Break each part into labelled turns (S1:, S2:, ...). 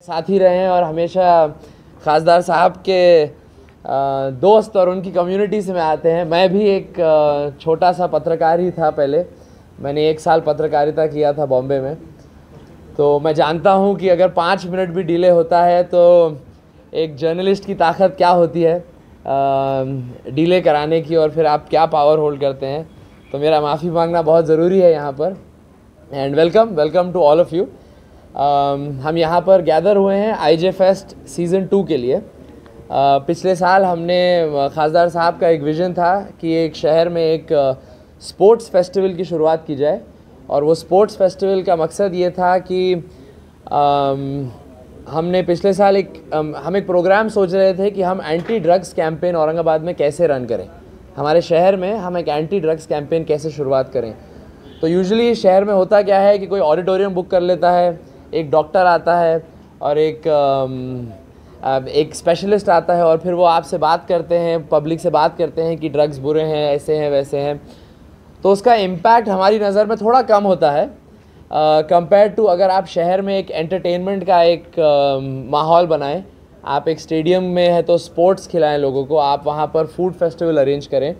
S1: साथ ही रहे हैं और हमेशा खासदार साहब के दोस्त और उनकी कम्युनिटी से में आते हैं। मैं भी एक छोटा सा पत्रकार ही था पहले। मैंने 1 साल पत्रकारिता किया था बॉम्बे में, तो मैं जानता हूं कि अगर 5 मिनट भी डिले होता है तो एक जर्नलिस्ट की ताकत क्या होती है डिले कराने की, और फिर आप क्या पावर होल्ड करते हैं। तो मेरा माफ़ी मांगना बहुत ज़रूरी है यहाँ पर। And welcome to all of you. हम यहाँ पर गैदर हुए हैं आईजे फेस्ट सीज़न 2 के लिए। पिछले साल हमने खासदार साहब का एक विज़न था कि एक शहर में एक स्पोर्ट्स फेस्टिवल की शुरुआत की जाए, और वो स्पोर्ट्स फेस्टिवल का मकसद ये था कि हमने पिछले साल हम एक प्रोग्राम सोच रहे थे कि हम एंटी ड्रग्स कैंपेन औरंगाबाद में कैसे रन करें। हमारे शहर में हम एक एंटी ड्रग्स कैंपेन कैसे शुरुआत करें। तो यूजुअली शहर में होता क्या है कि कोई ऑडिटोरियम बुक कर लेता है, एक डॉक्टर आता है और एक स्पेशलिस्ट आता है, और फिर वो आपसे बात करते हैं, पब्लिक से बात करते हैं कि ड्रग्स बुरे हैं, ऐसे हैं, वैसे हैं। तो उसका इम्पैक्ट हमारी नज़र में थोड़ा कम होता है कंपेयर टू अगर आप शहर में एक एंटरटेनमेंट का एक माहौल बनाएं। आप एक स्टेडियम में है तो स्पोर्ट्स खिलाएं लोगों को, आप वहाँ पर फूड फेस्टिवल अरेंज करें,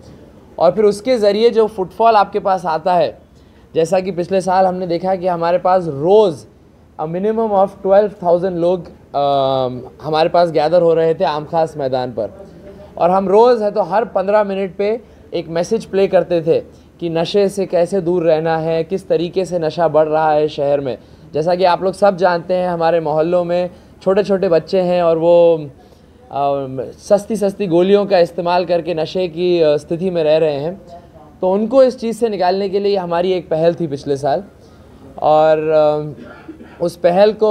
S1: और फिर उसके ज़रिए जो फुटफॉल आपके पास आता है, जैसा कि पिछले साल हमने देखा कि हमारे पास रोज़ मिनिमम ऑफ 12,000 लोग हमारे पास गैदर हो रहे थे आम खास मैदान पर। और हम रोज़ है तो हर 15 मिनट पे एक मैसेज प्ले करते थे कि नशे से कैसे दूर रहना है, किस तरीके से नशा बढ़ रहा है शहर में। जैसा कि आप लोग सब जानते हैं, हमारे मोहल्लों में छोटे छोटे बच्चे हैं और वो सस्ती सस्ती गोलियों का इस्तेमाल करके नशे की स्थिति में रह रहे हैं। तो उनको इस चीज़ से निकालने के लिए हमारी एक पहल थी पिछले साल, और उस पहल को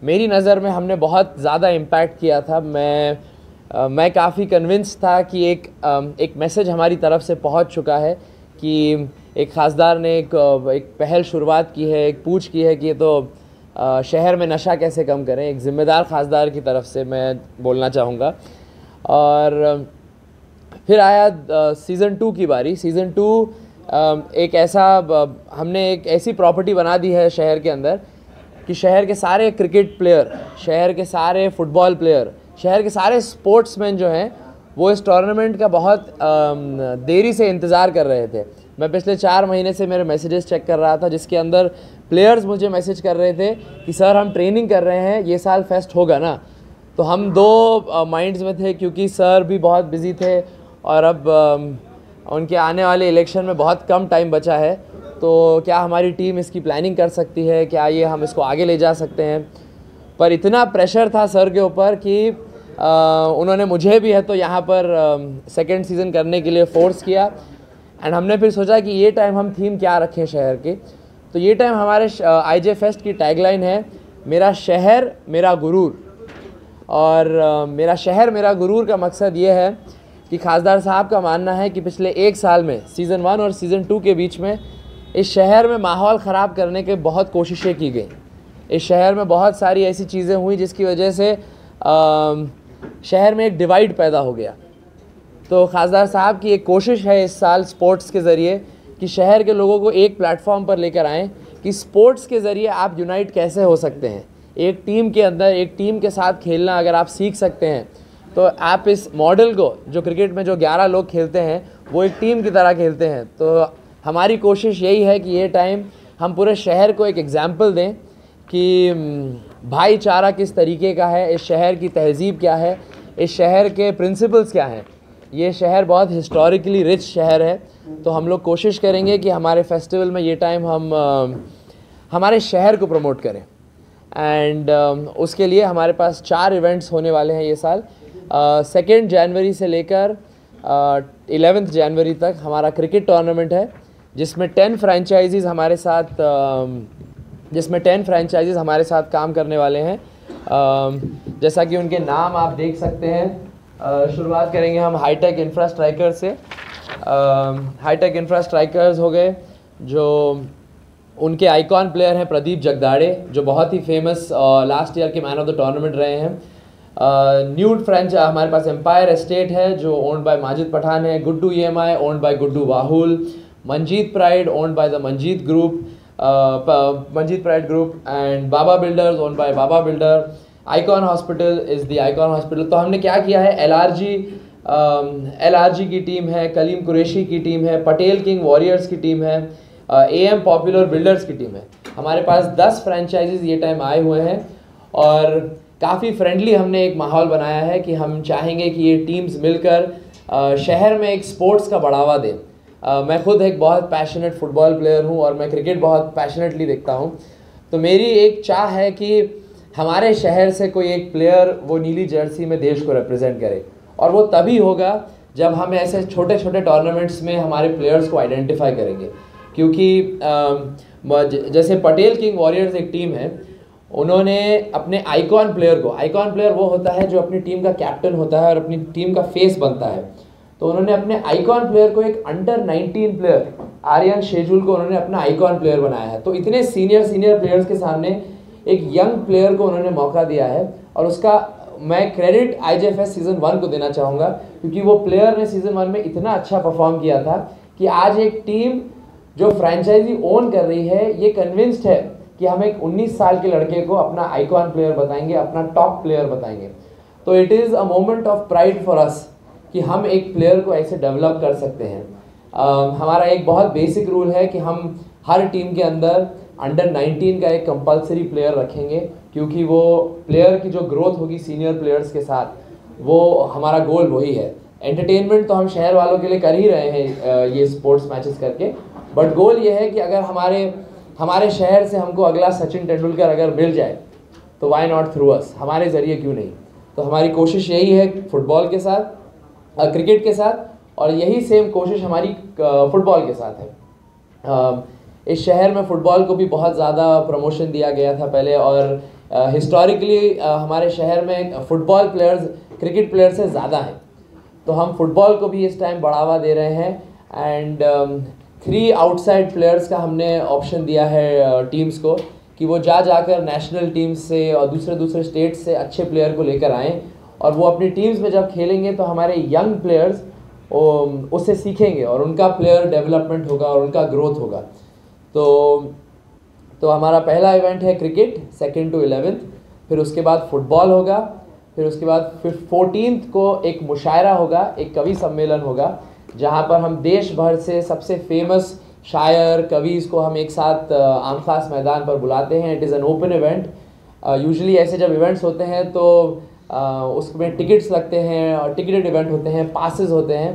S1: मेरी नज़र में हमने बहुत ज़्यादा इम्पैक्ट किया था। मैं काफ़ी कन्विंस था कि एक मैसेज हमारी तरफ से पहुंच चुका है कि एक खासदार ने एक पहल शुरुआत की है, एक पूछ की है कि ये तो शहर में नशा कैसे कम करें। एक ज़िम्मेदार खासदार की तरफ से मैं बोलना चाहूँगा। और फिर आया सीज़न 2 की बारी। सीज़न 2 एक ऐसा हमने एक ऐसी प्रॉपर्टी बना दी है शहर के अंदर कि शहर के सारे क्रिकेट प्लेयर, शहर के सारे फुटबॉल प्लेयर, शहर के सारे स्पोर्ट्समैन जो हैं वो इस टूर्नामेंट का बहुत देरी से इंतज़ार कर रहे थे। मैं पिछले 4 महीने से मेरे मैसेजेस चेक कर रहा था, जिसके अंदर प्लेयर्स मुझे मैसेज कर रहे थे कि सर हम ट्रेनिंग कर रहे हैं, ये साल फेस्ट होगा ना। तो हम 2 माइंड्स में थे, क्योंकि सर भी बहुत बिजी थे और अब उनके आने वाले इलेक्शन में बहुत कम टाइम बचा है। तो क्या हमारी टीम इसकी प्लानिंग कर सकती है, क्या ये हम इसको आगे ले जा सकते हैं। पर इतना प्रेशर था सर के ऊपर कि उन्होंने मुझे भी है तो यहाँ पर सेकंड सीज़न करने के लिए फोर्स किया। एंड हमने फिर सोचा कि ये टाइम हम थीम क्या रखें शहर की। तो ये टाइम हमारे आईजे फेस्ट की टैगलाइन है, मेरा शहर मेरा गुरूर। और मेरा शहर मेरा गुरूर का मकसद ये है कि खासदार साहब का मानना है कि पिछले 1 साल में सीज़न 1 और सीज़न 2 के बीच में इस शहर में माहौल ख़राब करने के बहुत कोशिशें की गई। इस शहर में बहुत सारी ऐसी चीज़ें हुई जिसकी वजह से शहर में एक डिवाइड पैदा हो गया। तो खासदार साहब की एक कोशिश है इस साल स्पोर्ट्स के ज़रिए कि शहर के लोगों को एक प्लेटफॉर्म पर लेकर आएँ कि स्पोर्ट्स के ज़रिए आप यूनाइट कैसे हो सकते हैं। एक टीम के अंदर एक टीम के साथ खेलना अगर आप सीख सकते हैं तो आप इस मॉडल को, जो क्रिकेट में जो 11 लोग खेलते हैं वो एक टीम की तरह खेलते हैं। तो हमारी कोशिश यही है कि ये टाइम हम पूरे शहर को एक एग्जाम्पल दें कि भाईचारा किस तरीके का है, इस शहर की तहज़ीब क्या है, इस शहर के प्रिंसिपल्स क्या हैं। ये शहर बहुत हिस्टोरिकली रिच शहर है। तो हम लोग कोशिश करेंगे कि हमारे फेस्टिवल में ये टाइम हम हमारे शहर को प्रमोट करें। एंड उसके लिए हमारे पास 4 इवेंट्स होने वाले हैं ये साल। 2 जनवरी से लेकर 11 जनवरी तक हमारा क्रिकेट टूर्नामेंट है, जिसमें 10 फ्रेंचाइजीज़ हमारे साथ काम करने वाले हैं। जैसा कि उनके नाम आप देख सकते हैं। शुरुआत करेंगे हम हाईटेक इंफ्रास्ट्राइकर से। हाईटेक इंफ्रास्ट्राइकर्स हो गए, जो उनके आइकॉन प्लेयर हैं प्रदीप जगदाड़े, जो बहुत ही फेमस लास्ट ईयर के मैन ऑफ द टूर्नामेंट रहे हैं। न्यूड फ्रेंच हमारे पास एम्पायर एस्टेट है, जो ओन्ड बाय माजिद पठान है। Guddu EMI owned by Guddu Wahul. Manjeet Pride owned by the Manjeet group. Manjeet Pride Group and Baba Builders, owned by Baba Builder. Icon Hospital is the Icon Hospital. तो हमने क्या किया है, LRG की टीम है, कलीम कुरैशी की टीम है, पटेल किंग वॉरियर्स की टीम है, AM पॉपुलर बिल्डर्स की टीम है. हमारे पास 10 फ्रेंचाइजीज ये टाइम आए हुए हैं और काफ़ी फ्रेंडली हमने एक माहौल बनाया है कि हम चाहेंगे कि ये टीम्स मिलकर शहर में एक स्पोर्ट्स का बढ़ावा दें. मैं खुद एक बहुत पैशनेट फुटबॉल प्लेयर हूँ और मैं क्रिकेट बहुत पैशनेटली देखता हूँ. तो मेरी एक चाह है कि हमारे शहर से कोई एक प्लेयर वो नीली जर्सी में देश को रिप्रेजेंट करे, और वो तभी होगा जब हम ऐसे छोटे छोटे टूर्नामेंट्स में हमारे प्लेयर्स को आइडेंटिफाई करेंगे. क्योंकि जैसे पटेल किंग वॉरियर्स एक टीम है, उन्होंने अपने आइकॉन प्लेयर वो होता है जो अपनी टीम का कैप्टन होता है और अपनी टीम का फेस बनता है. तो उन्होंने अपने आइकॉन प्लेयर को एक अंडर 19 प्लेयर आर्यन शेजुल को उन्होंने अपना आइकॉन प्लेयर बनाया है. तो इतने सीनियर प्लेयर्स के सामने एक यंग प्लेयर को उन्होंने मौका दिया है, और उसका मैं क्रेडिट IJFS सीज़न 1 को देना चाहूँगा, क्योंकि वो प्लेयर ने सीज़न 1 में इतना अच्छा परफॉर्म किया था कि आज एक टीम जो फ्रेंचाइजी ओन कर रही है ये कन्विंस्ड है कि हम एक 19 साल के लड़के को अपना आइकॉन प्लेयर बताएंगे, अपना टॉप प्लेयर बताएंगे. तो it is a moment of pride for us कि हम एक प्लेयर को ऐसे डेवलप कर सकते हैं. हमारा एक बहुत बेसिक रूल है कि हम हर टीम के अंदर अंडर 19 का एक कंपलसरी प्लेयर रखेंगे, क्योंकि वो प्लेयर की जो ग्रोथ होगी सीनियर प्लेयर्स के साथ, वो हमारा गोल वही है. एंटरटेनमेंट तो हम शहर वालों के लिए कर ही रहे हैं ये स्पोर्ट्स मैचेस करके, बट गोल ये है कि अगर हमारे शहर से हमको अगला सचिन तेंदुलकर अगर मिल जाए तो वाई नॉट थ्रू अस, हमारे ज़रिए क्यों नहीं. तो हमारी कोशिश यही है फुटबॉल के साथ, क्रिकेट के साथ, और यही सेम कोशिश हमारी फुटबॉल के साथ है. इस शहर में फ़ुटबॉल को भी बहुत ज़्यादा प्रमोशन दिया गया था पहले, और हिस्टोरिकली हमारे शहर में फ़ुटबॉल प्लेयर्स क्रिकेट प्लेयर से ज़्यादा हैं. तो हम फुटबॉल को भी इस टाइम बढ़ावा दे रहे हैं. एंड 3 आउटसाइड प्लेयर्स का हमने ऑप्शन दिया है टीम्स को कि वो जाकर नेशनल टीम्स से और दूसरे स्टेट से अच्छे प्लेयर को लेकर आएँ, और वो अपनी टीम्स में जब खेलेंगे तो हमारे यंग प्लेयर्स उससे सीखेंगे और उनका प्लेयर डेवलपमेंट होगा और उनका ग्रोथ होगा. तो हमारा पहला इवेंट है क्रिकेट 2nd to 11th, फिर उसके बाद फुटबॉल होगा, फिर उसके बाद 14th को एक मुशायरा होगा, एक कवि सम्मेलन होगा, जहां पर हम देश भर से सबसे फेमस शायर कविज़ को हम एक साथ आम खास मैदान पर बुलाते हैं. It is an open event. Usually ऐसे जब इवेंट्स होते हैं तो उसमें टिकट्स लगते हैं और टिकटेड इवेंट होते हैं, पासेस होते हैं,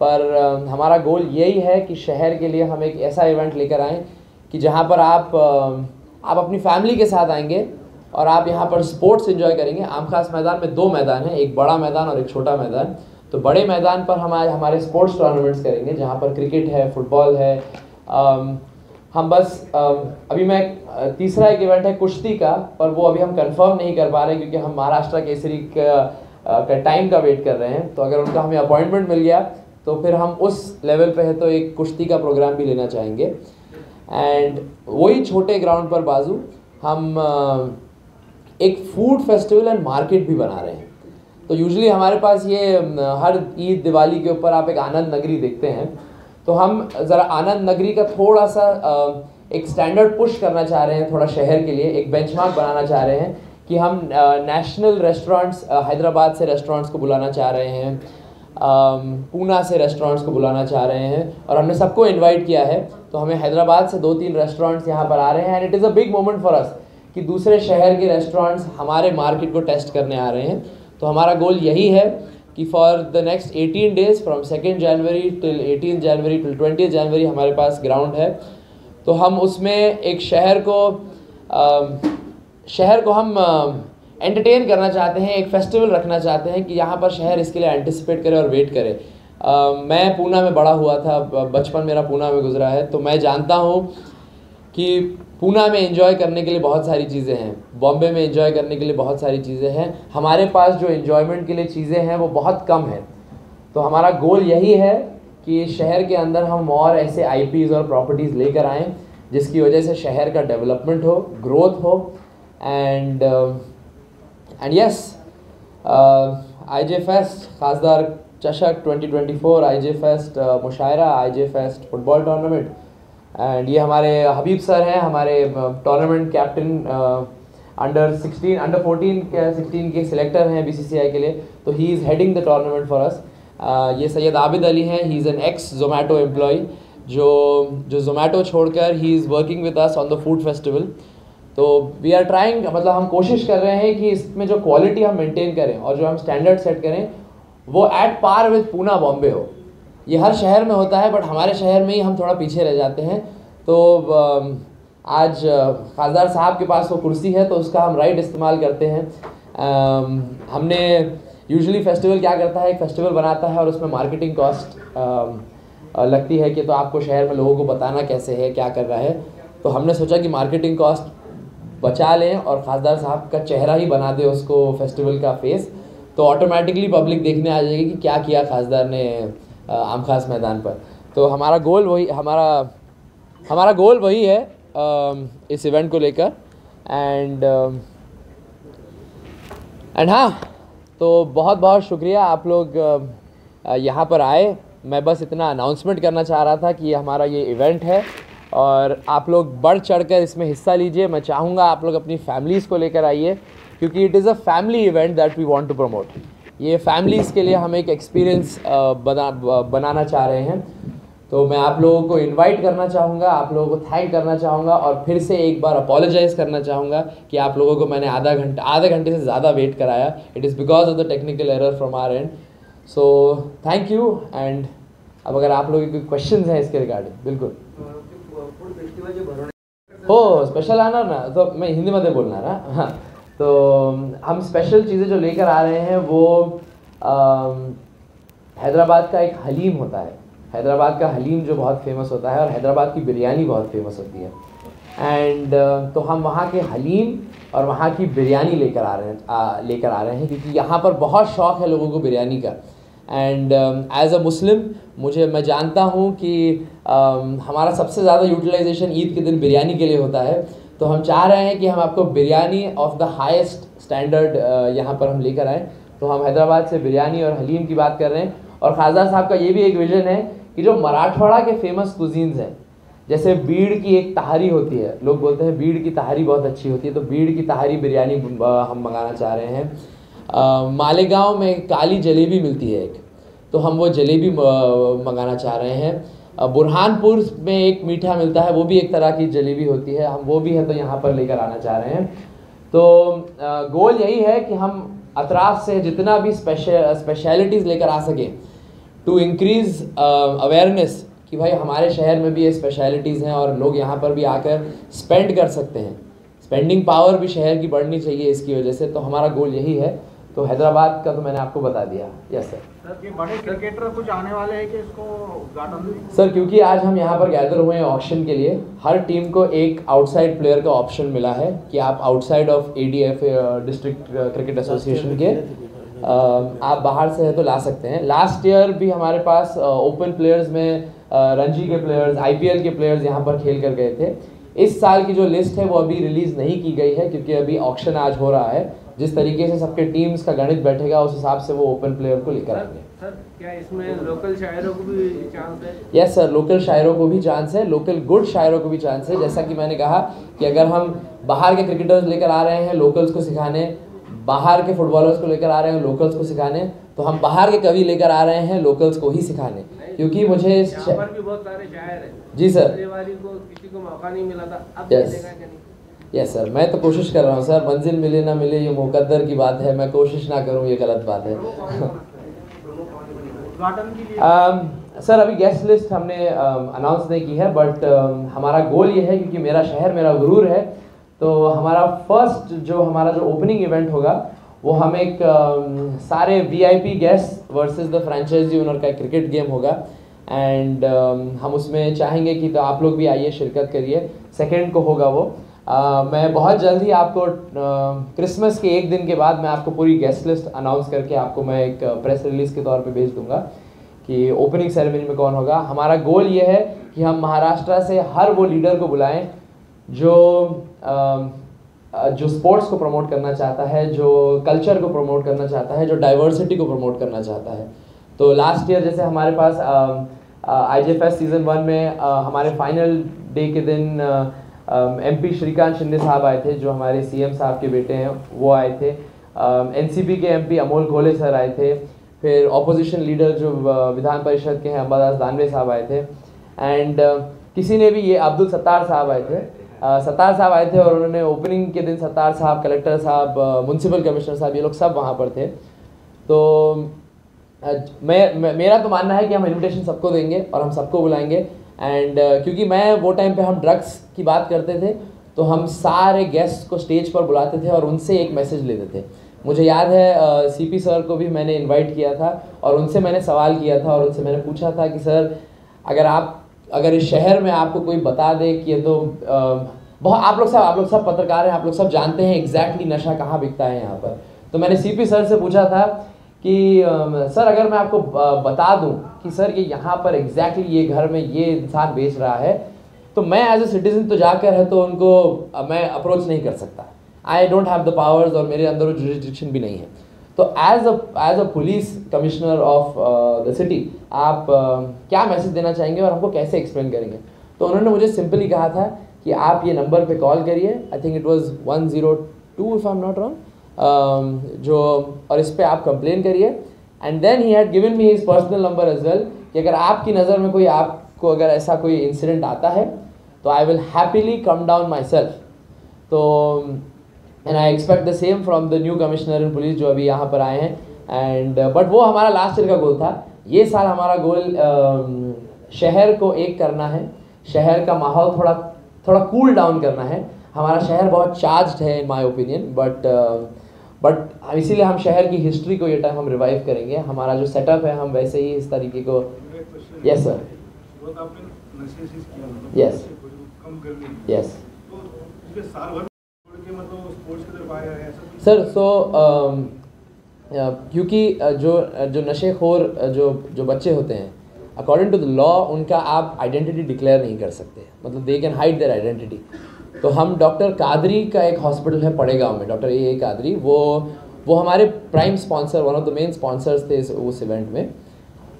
S1: पर हमारा गोल यही है कि शहर के लिए हम एक ऐसा इवेंट लेकर आएँ कि जहाँ पर आप अपनी फैमिली के साथ आएंगे और आप यहाँ पर स्पोर्ट्स एंजॉय करेंगे. आम खास मैदान में 2 मैदान हैं, एक बड़ा मैदान और एक छोटा मैदान. तो बड़े मैदान पर हमारे स्पोर्ट्स टूर्नामेंट्स करेंगे, जहाँ पर क्रिकेट है, फुटबॉल है. हम बस अभी मैं तीसरा एक इवेंट है कुश्ती का, पर वो अभी हम कंफर्म नहीं कर पा रहे क्योंकि हम महाराष्ट्र केसरी का टाइम का वेट कर रहे हैं. तो अगर उनका हमें अपॉइंटमेंट मिल गया तो फिर हम उस लेवल पे है तो एक कुश्ती का प्रोग्राम भी लेना चाहेंगे. एंड वही छोटे ग्राउंड पर बाजू हम एक फूड फेस्टिवल एंड मार्केट भी बना रहे हैं. तो यूजुअली हमारे पास ये हर ईद दिवाली के ऊपर आप एक आनंद नगरी देखते हैं, तो हम ज़रा आनंद नगरी का थोड़ा सा एक स्टैंडर्ड पुश करना चाह रहे हैं, थोड़ा शहर के लिए एक बेंचमार्क बनाना चाह रहे हैं कि हम नेशनल रेस्टोरेंट्स हैदराबाद से रेस्टोरेंट्स को बुलाना चाह रहे हैं, पूना से रेस्टोरेंट्स को बुलाना चाह रहे हैं, और हमने सबको इनवाइट किया है. तो हमें हैदराबाद से 2-3 रेस्टोरेंट्स यहाँ पर आ रहे हैं. And it is a big moment for us कि दूसरे शहर के रेस्टोरेंट्स हमारे मार्केट को टेस्ट करने आ रहे हैं. तो हमारा गोल यही है कि for the next 18 days from 2nd January till 18th January till 20th January हमारे पास ग्राउंड है. तो हम उसमें एक शहर को हम एंटरटेन करना चाहते हैं, एक फेस्टिवल रखना चाहते हैं कि यहाँ पर शहर इसके लिए एंटिसिपेट करे और वेट करे. मैं पूना में बड़ा हुआ था, बचपन मेरा पूना में गुजरा है, तो मैं जानता हूँ कि पूना में एंजॉय करने के लिए बहुत सारी चीज़ें हैं, बॉम्बे में एंजॉय करने के लिए बहुत सारी चीज़ें हैं. हमारे पास जो एंजॉयमेंट के लिए चीज़ें हैं वो बहुत कम हैं. तो हमारा गोल यही है कि शहर के अंदर हम और ऐसे IPs और प्रॉपर्टीज़ लेकर आएँ जिसकी वजह से शहर का डेवलपमेंट हो, ग्रोथ हो. एंड यस, IJ Fest, खासदार चषक 2024, IJ Fest मुशायरा, IJ Fest football tournament, and ये हमारे हबीब सर हैं, हमारे टूर्नामेंट कैप्टन, अंडर 14 के 16 के सिलेक्टर हैं BCCI के लिए, तो he is heading the tournament for us. ये सैयद आबिद अली हैं, he is an ex Zomato employee जो जोमेटो छोड़कर he is working with us on the food festival. तो वी आर ट्राइंग, मतलब हम कोशिश कर रहे हैं कि इसमें जो क्वालिटी हम मेंटेन करें और जो हम स्टैंडर्ड सेट करें वो at par with Poona Bombay हो। ये हर शहर में होता है, बट हमारे शहर में ही हम थोड़ा पीछे रह जाते हैं। तो आज खासदार साहब के पास वो कुर्सी है, तो उसका हम राइट इस्तेमाल करते हैं। हमने यूजुअली फेस्टिवल क्या करता है, एक फेस्टिवल बनाता है और उसमें मार्केटिंग कॉस्ट लगती है कि तो आपको शहर में लोगों को बताना कैसे है, क्या कर रहा है। तो हमने सोचा कि मार्केटिंग कॉस्ट बचा लें और खासदार साहब का चेहरा ही बना दे उसको फेस्टिवल का फेस, तो ऑटोमेटिकली पब्लिक देखने आ जाएगी कि क्या किया खासदार ने आम खास मैदान पर। तो हमारा गोल वही है इस इवेंट को लेकर। एंड हाँ, तो बहुत बहुत शुक्रिया आप लोग यहाँ पर आए। मैं बस इतना अनाउंसमेंट करना चाह रहा था कि हमारा ये इवेंट है और आप लोग बढ़ चढ़कर इसमें हिस्सा लीजिए। मैं चाहूँगा आप लोग अपनी फैमिलीज़ को लेकर आइए, क्योंकि it is a family event that we want to promote. ये फैमिलीज़ के लिए हम एक एक्सपीरियंस बनाना चाह रहे हैं। तो मैं आप लोगों को इनवाइट करना चाहूँगा, आप लोगों को थैंक करना चाहूँगा और फिर से एक बार अपोलोजाइज़ करना चाहूँगा कि आप लोगों को मैंने आधे घंटे से ज़्यादा वेट कराया। It is because of the technical error from our and. So thank you. And अब अगर आप लोगों के कोई क्वेश्चन हैं इसके रिगार्डिंग, बिल्कुल हो स्पेशल आना ना, तो मैं हिंदी में बोलना ना। हाँ, तो हम स्पेशल चीज़ें जो लेकर आ रहे हैं वो हैदराबाद का एक हलीम होता है। हैदराबाद का हलीम जो बहुत फेमस होता है और हैदराबाद की बिरयानी बहुत फेमस होती है। एंड तो हम वहाँ के हलीम और वहाँ की बिरयानी लेकर आ रहे हैं क्योंकि यहाँ पर बहुत शौक़ है लोगों को बिरयानी का। एंड एज अ मुस्लिम मैं जानता हूँ कि हमारा सबसे ज़्यादा यूटिलाइजेशन ईद के दिन बिरयानी के लिए होता है। तो हम चाह रहे हैं कि हम आपको biryani of the highest standard यहाँ पर हम लेकर आएँ। तो हम हैदराबाद से बिरयानी और हलीम की बात कर रहे हैं। और खासदार साहब का ये भी एक विज़न है कि जो मराठवाड़ा के फेमस कुजीन्स हैं, जैसे बीड़ की एक तहारी होती है, लोग बोलते हैं बीड़ की तहारी बहुत अच्छी होती है, तो बीड़ की तहारी बिरयानी हम मंगाना चाह रहे हैं। मालेगांव में काली जलेबी मिलती है एक, तो हम वो जलेबी मंगाना चाह रहे हैं। बुरहानपुर में एक मीठा मिलता है, वो भी एक तरह की जलेबी होती है, हम वो भी है तो यहाँ पर लेकर आना चाह रहे हैं। तो गोल यही है कि हम अतराफ़ से जितना भी स्पेशलिटीज़ लेकर आ सकें टू इंक्रीज़ अवेयरनेस कि भाई हमारे शहर में भी ये स्पेशलिटीज़ हैं और लोग यहाँ पर भी आकर स्पेंड कर सकते हैं। स्पेंडिंग पावर भी शहर की बढ़नी चाहिए इसकी वजह से, तो हमारा गोल यही है। तो हैदराबाद का तो मैंने आपको बता दिया। Yes sir.
S2: ये बड़े क्रिकेटर कुछ आने वाले हैं कि इसको उद्घाटन?
S1: सर क्योंकि आज हम यहाँ पर गैदर हुए हैं ऑक्शन के लिए, हर टीम को एक आउटसाइड प्लेयर का ऑप्शन मिला है कि आप outside of ADF district cricket association के आप बाहर से है तो ला सकते हैं। लास्ट ईयर भी हमारे पास ओपन प्लेयर्स में रणजी के प्लेयर्स, IPL के प्लेयर्स यहाँ पर खेल कर गए थे। इस साल की जो लिस्ट है वो अभी रिलीज़ नहीं की गई है क्योंकि अभी ऑक्शन आज हो रहा है। जिस तरीके से सबके टीम्स का गणित बैठेगा उस हिसाब से वो ओपन प्लेयर को लेकर आएंगे।
S2: सर क्या इसमें लोकल शायरों को भी चांस है?
S1: यस सर, लोकल शायरों को भी चांस है, लोकल गुड शायरों को भी चांस है। जैसा कि मैंने कहा कि अगर हम बाहर के क्रिकेटर्स लेकर आ रहे हैं लोकल्स को सिखाने, बाहर के फुटबॉलर्स को लेकर आ रहे हैं लोकल्स को सिखाने, तो हम बाहर के कवि लेकर आ रहे हैं लोकल्स को ही सिखाने। क्योंकि मुझे
S2: यहाँ पर भी बहुत सारे शायर हैं।
S1: जी सर।
S2: किसी को मौका नहीं मिला था, अब मिलेगा क्या? नहीं।
S1: यस सर, मैं तो कोशिश कर रहा हूँ सर। मंजिल मिले ना मिले ये मुकद्दर की बात है, मैं कोशिश ना करूँ ये गलत बात है। सर अभी गेस्ट लिस्ट हमने अनाउंस नहीं की है, बट हमारा गोल ये है क्योंकि मेरा शहर मेरा गुरूर है, तो हमारा हमारा जो ओपनिंग इवेंट होगा वो हम एक सारे VIP guest versus the franchise owner का क्रिकेट गेम होगा। एंड हम उसमें चाहेंगे कि तो आप लोग भी आइए, शिरकत करिए। 2 को होगा वो। मैं बहुत जल्द ही आपको क्रिसमस के एक दिन के बाद मैं आपको पूरी गेस्ट लिस्ट अनाउंस करके आपको मैं एक प्रेस रिलीज़ के तौर पे भेज दूंगा कि ओपनिंग सेरेमनी में कौन होगा। हमारा गोल ये है कि हम महाराष्ट्र से हर वो लीडर को बुलाएं जो स्पोर्ट्स को प्रमोट करना चाहता है, जो कल्चर को प्रमोट करना चाहता है, जो डाइवर्सिटी को प्रमोट करना चाहता है। तो लास्ट ईयर जैसे हमारे पास IJFest सीज़न 1 में हमारे फाइनल डे के दिन MP श्रीकांत शिंदे साहब आए थे, जो हमारे CM साहब के बेटे हैं, वो आए थे। NCP के MP अमोल कोले सर आए थे। फिर ऑपोजिशन लीडर जो विधान परिषद के हैं अंबादास दानवे साहब आए थे। एंड किसी ने भी ये अब्दुल सत्तार साहब आए थे। सत्तार साहब आए थे और उन्होंने ओपनिंग के दिन सत्तार साहब, कलेक्टर साहब, म्यूनसिपल कमिश्नर साहब, ये लोग सब वहाँ पर थे। तो मेरा तो मानना है कि हम इन्विटेशन सबको देंगे और हम सबको बुलाएंगे। एंड क्योंकि मैं वो टाइम पे हम ड्रग्स की बात करते थे, तो हम सारे गेस्ट को स्टेज पर बुलाते थे और उनसे एक मैसेज लेते थे। मुझे याद है CP सर को भी मैंने इनवाइट किया था और उनसे मैंने सवाल किया था और उनसे मैंने पूछा था कि सर अगर इस शहर में आपको कोई बता दे कि ये तो बहुत आप लोग सब पत्रकार हैं, आप लोग सब जानते हैं एग्जैक्टली नशा कहाँ बिकता है यहाँ पर। तो मैंने CP सर से पूछा था कि सर अगर मैं आपको बता दूं कि सर ये यहाँ पर एग्जैक्टली ये घर में ये इंसान बेच रहा है, तो मैं एज ए सिटीजन तो जाकर है तो उनको मैं अप्रोच नहीं कर सकता। I don't have the powers और मेरे अंदर वो जुरिस्डिक्शन भी नहीं है। तो as a police commissioner of the city आप क्या मैसेज देना चाहेंगे और हमको कैसे एक्सप्लेन करेंगे? तो उन्होंने मुझे सिंपली कहा था कि आप ये नंबर पे कॉल करिए, I think it was 102 if I am not wrong, जो और इस पे आप कंप्लेन करिए। And then he had given me his personal number as well कि अगर आपकी नज़र में आपको अगर ऐसा कोई इंसिडेंट आता है तो I will happily come down myself. तो and I expect the same from the new commissioner in police जो अभी यहाँ पर आए हैं। एंड बट वो हमारा लास्ट ईयर का गोल था। ये साल हमारा गोल शहर को एक करना है, शहर का माहौल थोड़ा कूल डाउन करना है। हमारा शहर बहुत चार्ज्ड है इन माय ओपिनियन, बट इसीलिए हम शहर की हिस्ट्री को ये टाइम हम रिवाइव करेंगे। हमारा जो सेटअप है हम वैसे ही इस तरीके को। Yes sir, yes yes sir. So क्योंकि जो नशेखोर जो बच्चे होते हैं, अकॉर्डिंग टू द लॉ उनका आप आइडेंटिटी डिक्लेयर नहीं कर सकते, मतलब they can hide their identity. तो हम डॉक्टर कादरी का एक हॉस्पिटल है पड़ेगांव में, डॉक्टर ए कादरी, वो हमारे prime sponsor, one of the main sponsors थे उस इवेंट में,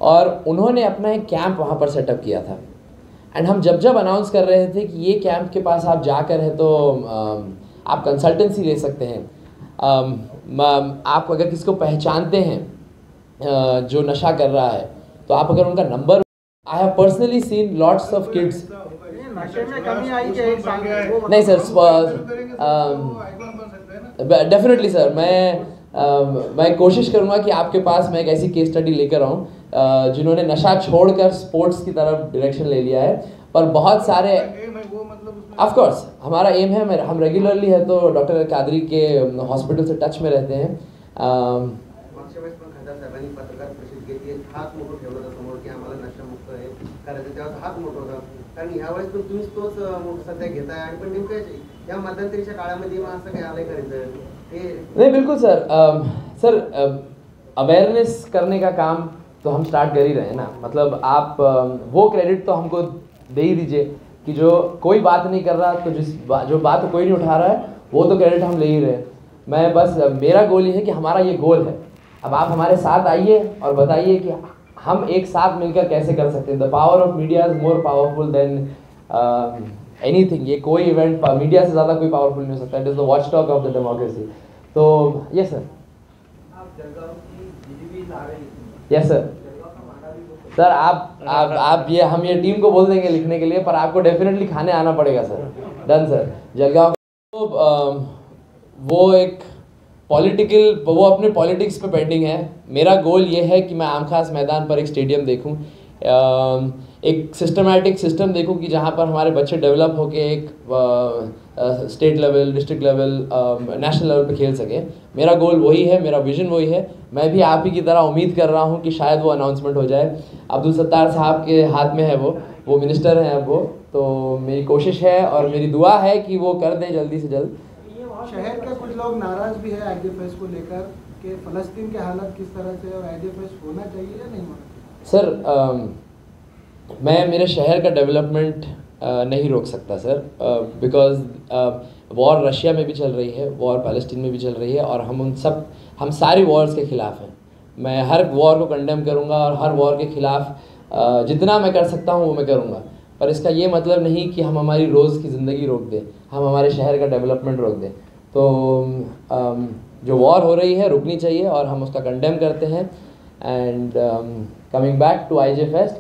S1: और उन्होंने अपना एक कैंप वहाँ पर सेटअप किया था। एंड हम जब अनाउंस कर रहे थे कि ये कैंप के पास आप जाकर है तो आप कंसल्टेंसी ले सकते हैं। आप अगर किसको पहचानते हैं जो नशा कर रहा है, तो आप अगर उनका number, I have personally scene lots of kids.
S2: नशे में कमी आई है एक साल में?
S1: नहीं सर, डेफिनेटली सर, मैं कोशिश करूंगा कि आपके पास मैं एक ऐसी केस स्टडी लेकर आऊँ जिन्होंने नशा छोड़कर स्पोर्ट्स की तरफ डायरेक्शन ले लिया है। पर बहुत सारे, ऑफ कोर्स हमारा एम है, हम रेगुलरली है तो डॉक्टर कादरी के हॉस्पिटल से टच में रहते हैं।
S3: कारण ह्यावेळेस पण तुम्हीच तोच सध्या घेताय आणि पण नेमकं या मध्यंतरीच्या काळामध्ये मग असं काही आलंय करायचं?
S1: नहीं बिल्कुल सर, अवेयरनेस करने का काम तो हम स्टार्ट कर ही रहे हैं ना। मतलब आप वो क्रेडिट तो हमको दे ही दीजिए कि जो कोई बात नहीं कर रहा, तो जो बात कोई नहीं उठा रहा है वो तो क्रेडिट हम ले ही रहे हैं। मैं बस, मेरा गोल ये है कि हमारा ये गोल है, अब आप हमारे साथ आइए और बताइए कि हम एक साथ मिलकर कैसे कर सकते हैं। The power of media is more powerful than anything. ये कोई इवेंट मीडिया से ज़्यादा कोई पावरफुल नहीं हो सकता। It is the watch talk of the democracy. तो यस सर, यस सर, आप ये हम ये टीम को बोल देंगे लिखने के लिए, पर आपको डेफिनेटली खाने आना पड़ेगा सर। Done sir. जलगांव वो एक पॉलिटिकल, वो अपने पॉलिटिक्स पे पेंडिंग है। मेरा गोल ये है कि मैं आमखास मैदान पर एक स्टेडियम देखूं, एक सिस्टमैटिक सिस्टम देखूं कि जहां पर हमारे बच्चे डेवलप होके एक state level, district level, national level पे खेल सकें। मेरा गोल वही है, मेरा विजन वही है। मैं भी आप ही की तरह उम्मीद कर रहा हूं कि शायद वो अनाउंसमेंट हो जाए। अब्दुल सत्तार साहब के हाथ में है, वो मिनिस्टर हैं अब वो, तो मेरी कोशिश है और मेरी दुआ है कि वो कर दें जल्दी से जल्द।
S2: शहर के कुछ लोग नाराज भी है IJFest को लेकर कि फ़लस्तीन के हालत किस तरह से, और IJFest होना चाहिए या नहीं होना चाहिए?
S1: सर मैं मेरे शहर का डेवलपमेंट नहीं रोक सकता सर, बिकॉज वॉर रशिया में भी चल रही है, वॉर पैलेस्टीन में भी चल रही है, और हम सारी वॉर्स के ख़िलाफ़ हैं। मैं हर वॉर को कंडेम करूंगा और हर वॉर के ख़िलाफ़ जितना मैं कर सकता हूँ वो मैं करूँगा, पर इसका ये मतलब नहीं कि हम हमारी रोज़ की ज़िंदगी रोक दें, हम हमारे शहर का डेवलपमेंट रोक दें। तो जो वॉर हो रही है रुकनी चाहिए और हम उसका कंडेम करते हैं। And coming back to IJ fest,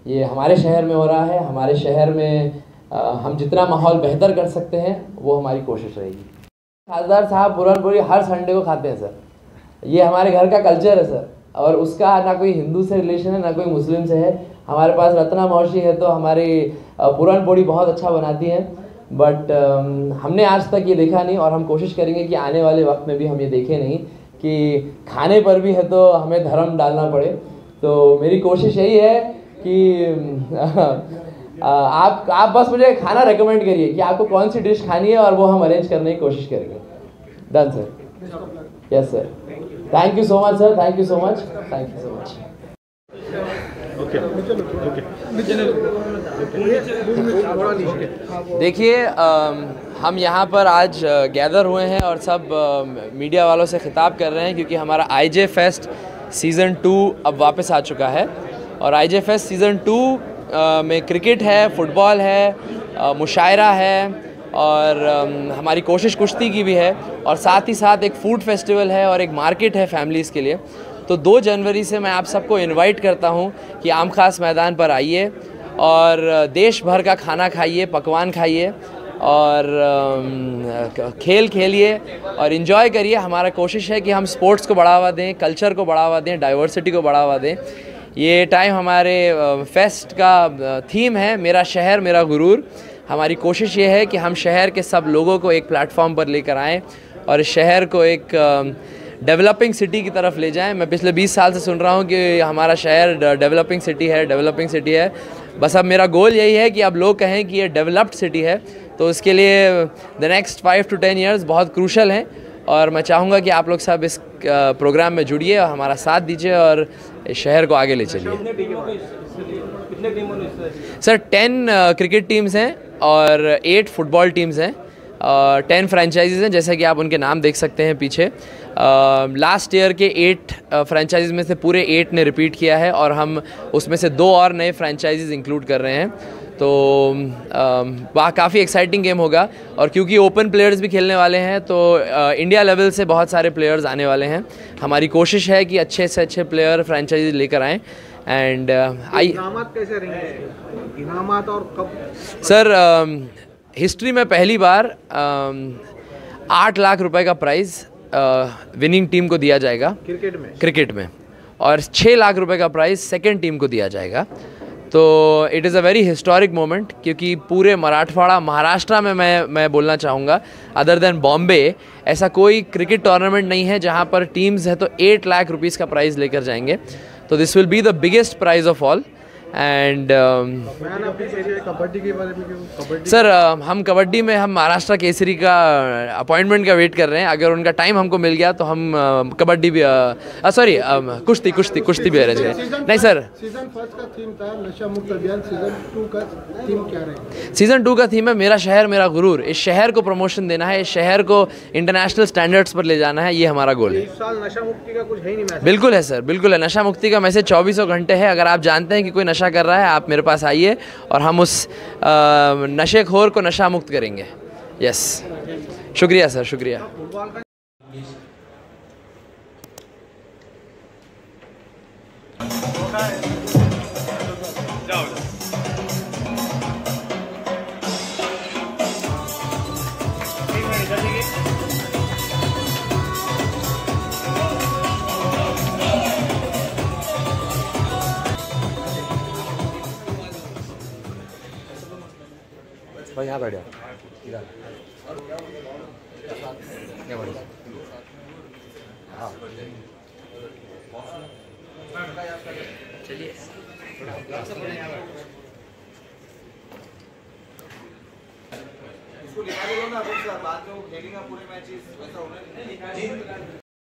S1: ये हमारे शहर में हो रहा है। हमारे शहर में हम जितना माहौल बेहतर कर सकते हैं वो हमारी कोशिश रहेगी। खासदार साहब पुरान पूरी हर संडे को खाते हैं सर, ये हमारे घर का कल्चर है सर, और उसका ना कोई हिंदू से रिलेशन है ना कोई मुस्लिम से है। हमारे पास रत्ना मौसी है तो हमारी पुरान पोड़ी बहुत अच्छा बनाती हैं, बट हमने आज तक ये देखा नहीं और हम कोशिश करेंगे कि आने वाले वक्त में भी हम ये देखें नहीं कि खाने पर भी है तो हमें धर्म डालना पड़े। तो मेरी कोशिश यही है कि आप बस मुझे खाना रेकमेंड करिए कि आपको कौन सी डिश खानी है और वो हम अरेंज करने की कोशिश करेंगे। Done sir. Yes sir, thank you so much sir, thank you so much, thank you so much. देखिए, हम यहाँ पर आज गैदर हुए हैं और सब मीडिया वालों से खिताब कर रहे हैं क्योंकि हमारा आईजे फेस्ट सीज़न 2 अब वापस आ चुका है। और आईजे फेस्ट सीज़न 2 में क्रिकेट है, फुटबॉल है, मुशायरा है और हमारी कोशिश कुश्ती की भी है, और साथ ही साथ एक फूड फेस्टिवल है और एक मार्केट है फैमिलीज़ के लिए। तो 2 जनवरी से मैं आप सबको इनवाइट करता हूं कि आम खास मैदान पर आइए और देश भर का खाना खाइए, पकवान खाइए और खेल खेलिए और इन्जॉय करिए। हमारा कोशिश है कि हम स्पोर्ट्स को बढ़ावा दें, कल्चर को बढ़ावा दें, डाइवर्सिटी को बढ़ावा दें। ये टाइम हमारे फेस्ट का थीम है, मेरा शहर मेरा गुरूर। हमारी कोशिश ये है कि हम शहर के सब लोगों को एक प्लेटफॉर्म पर लेकर आएँ और इस शहर को एक डेवलपिंग सिटी की तरफ ले जाएं। मैं पिछले 20 साल से सुन रहा हूँ कि हमारा शहर डेवलपिंग सिटी है, डेवलपिंग सिटी है। बस अब मेरा गोल यही है कि अब लोग कहें कि ये डेवलप्ड सिटी है, तो उसके लिए द नेक्स्ट 5 to 10 years बहुत क्रूशल हैं। और मैं चाहूँगा कि आप लोग सब इस प्रोग्राम में जुड़िए और हमारा साथ दीजिए और इस शहर को आगे ले चलिए। सर 10 क्रिकेट टीम्स हैं और 8 फुटबॉल टीम्स हैं, 10 फ्रेंचाइजीज़ हैं जैसे कि आप उनके नाम देख सकते हैं पीछे। लास्ट ईयर के 8 फ्रेंचाइजीज़ में से पूरे 8 ने रिपीट किया है और हम उसमें से 2 और नए फ्रेंचाइजीज़ इंक्लूड कर रहे हैं। तो वहाँ काफ़ी एक्साइटिंग गेम होगा और क्योंकि ओपन प्लेयर्स भी खेलने वाले हैं तो इंडिया लेवल से बहुत सारे प्लेयर्स आने वाले हैं। हमारी कोशिश है कि अच्छे से अच्छे प्लेयर फ्रेंचाइजी लेकर आएँ। एंड
S2: इनामात कैसे रहेंगे, इनामात और कब?
S1: सर हिस्ट्री में पहली बार 8 लाख रुपए का प्राइज़ विनिंग टीम को दिया जाएगा क्रिकेट में और 6 लाख रुपए का प्राइज़ सेकेंड टीम को दिया जाएगा। तो it is a very historic moment क्योंकि पूरे मराठवाड़ा महाराष्ट्र में मैं बोलना चाहूँगा अदर देन बॉम्बे ऐसा कोई क्रिकेट टूर्नामेंट नहीं है जहाँ पर टीम्स है तो 8 लाख रुपीज़ का प्राइज़ लेकर जाएंगे। तो this will be the biggest prize of all. And
S2: kabaddi के बारे में
S1: सर हम कबड्डी में हम महाराष्ट्र केसरी का अपॉइंटमेंट का वेट कर रहे हैं। अगर उनका टाइम हमको मिल गया तो हम कबड्डी भी सॉरी कुश्ती भी अरेंज करें। नहीं सर,
S2: सीजन 1 का थीम था नशा मुक्त अभियान, सीजन 2 का थीम क्या रहेगा?
S1: सीजन 2 का थीम है मेरा शहर मेरा गुरूर। इस शहर को प्रमोशन देना है, इस शहर को इंटरनेशनल स्टैंडर्ड्स पर ले जाना है, ये हमारा गोल है।
S2: इस साल नशा मुक्ति का कुछ है ही नहीं मैसेज?
S1: बिल्कुल है सर, बिल्कुल है। नशा मुक्ति का मैसेज 24 घंटे है। अगर आप जानते हैं कि कोई नशा कर रहा है आप मेरे पास आइए और हम उस नशेखोर को नशा मुक्त करेंगे। यस, शुक्रिया सर, शुक्रिया। भाई यहाँ बैठ जाओ। हाँ चलिए। इसको लिखा दो ना, बाद में वो खेलेगा पूरे मैचेस वैसा होना नहीं।